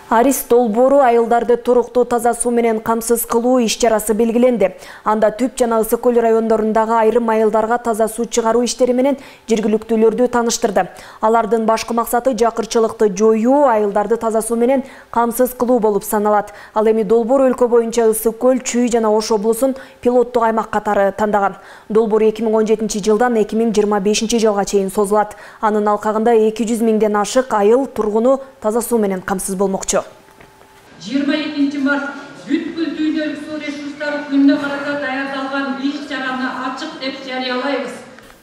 Арис долбоору айылдарды туруктуу таза суу менен камсыз кылуу иш-чарасы белгиленди. Анда Түп жана Ысык көл райондорундагы айрым айылдарга таза суу чыгаруу иштери менен жергиликтүүлөрдү тааныштырды. Алардын башкы максаты жакырчылыкты жоюу, айылдарды таза суу менен камсыз кылуу болуп саналат. Ал эми долбоор өлкө боюнча Ысык көл, Чүй жана Ош облусун пилоттук аймак катары тандаган. Долбоор 2017 жылдан 2025 жылга чейин созулат. Анын алкагында 200 миңден ашык айыл тургуну таза суу менен камсыз болмокчу. 22 март бүткүл дүйнөлүк суу ресурстары күнүнө карата даярдалган иш-чараны ачык деп жарыялайбыз.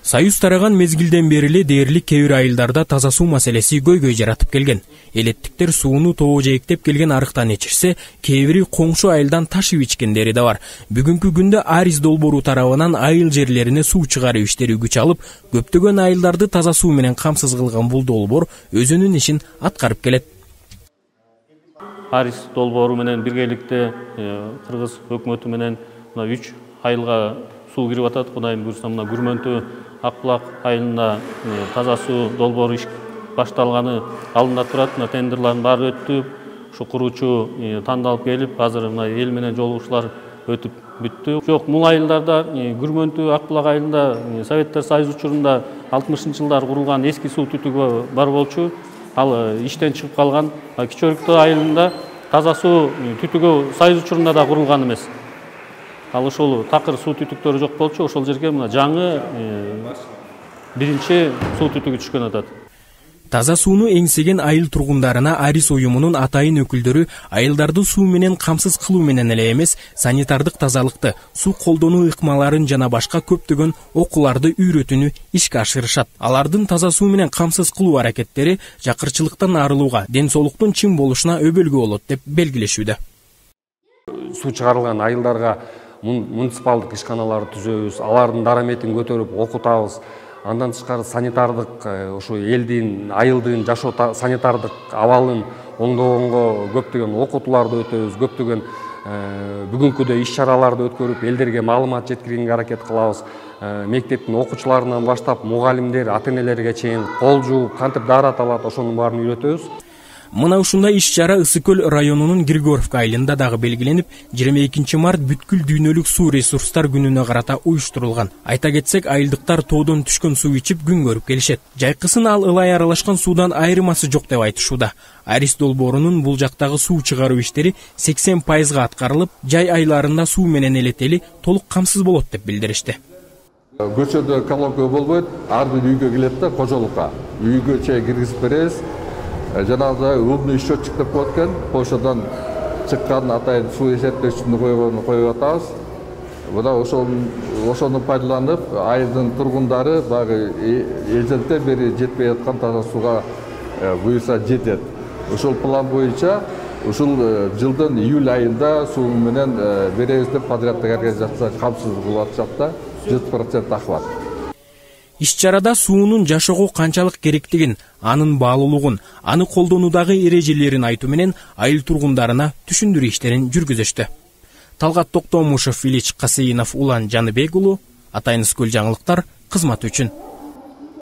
Союз тараган мезгилден бери эле дээрлик кээ бир айылдарда таза суу маселеси көйгөй жаратып келген. Элеттиктер сууну тоо жээктеп келген арыктан ичирсе, кээ бири коңшу айылдан ташып ичкендери да бар. Бүгүнкү күндө Арис долбоору тарабынан айыл жерлерине суу чыгаруу иштери күч алып, көптөгөн айылдарды таза суу менен камсыз кылган бул долбоор өзүнүн ишин аткарып келет. Арис долбоору менен биргеликте Кыргыз өкмөтү менен 3 айылга суу кирип атат. Кудайым буйрса мына Күрмөнтү, Акбулак айылында таза суу долбоору иш башталганы алдында турат. Мына тендерлардын баары өттү. Ушу куруучу тандалып келип, азыр мына эл менен жолугушуулар өтүп бүттү. Жок, бул айылдарда Күрмөнтү, Акбулак айылында Советтер Союзу учурунда 60-жылдар курулган эски суу түтүгү бар болчу. Ал иштен чыгып калган. Кичөрүктө айылында таза суу түтүгү Союз учурунда да курулган эмес. Ал ошол такыр суу түтүктөрү жок болчу. Ошол жерге мына жаңы биринчи суу түтүгү түшкөн атат. Таза сууну эңсеген айыл тургундарына Арис уюмунун атайын өкүлдөрү айылдарды суу менен камсыз кылуу менен эле эмес, санитардык тазалыкты, суу колдонуу ыкмаларын жана башка көптөгөн окууларды үйрөтүүнү ишке ашырышат. Алардын таза суу менен камсыз кылуу аракеттери жакырчылыктан арылууга, ден соолуктун чың болушуна өбөлгө болот деп белгилешүүдө. Суу чыгарылган айылдарга муниципалдык ишканаларды түзөбүз, алардын дараметин көтөрүп окутабыз. Андан тышкары санитардык ушу элдин, айылдын жашоо санитардык абалын оңдогонго көптөгөн окутууларды өтөбүз, көптөгөн бүгүнкүдөй иш-чараларды өткөрүп, элдерге маалымат жеткиргенге аракет кылабыз. Мектептин окуучуларынан баштап, мугалимдер, ата-энелерге чейин кол жууп, кантип даарат алат, ошонун баарын үйрөтөбүз. Мына ушундай иш-чара Ысык көл районунун Григоровка айылында дагы белгиленип, 22 март бүткүл дүйнөлүк суу ресурстар күнүнө карата уюштурулган. Айта кетсек, айылдыктар тоодон түшкөн суу ичип күн көрүп келишет. Жайкысын ал ылай аралашкан суудан айырмасы жок деп айтышууда. Арис долбоорунун бул жактагы суу чыгаруу иштери 80% аткарылып, жай айларында суу менен элетели толук камсыз болот деп билдиришти. Көчөдө колонка болбойт, ар бир үйгө келет да, кожолукка. Үйгө киргизип беребиз. Жанагы умный счетчик деп коет экен, ошодон чыккан атайын суу эсептөөчүнү коюп атабыз. Мына ошону пайдаланып, айылдын тургундары багы эжелден бери жетпей аткан таза сууга буюрса жетет. Ошол план боюнча ушул жылдын июль айында суу менен беребиз деп подрядтык организация камсыз кылып атышат да, 100% охват. Иш-чарада суунун жашоого канчалык керектигин, анын баалуулугун, аны колдонуудагы эрежелерин айтуу менен айыл тургундарына түшүндүрүү иштерин жүргүзүштү. Талгат Токтомушев, Илич Касыйынов, Улан Жаныбек уулу, Атайын Ысык көл жаңылыктар кызматы үчүн.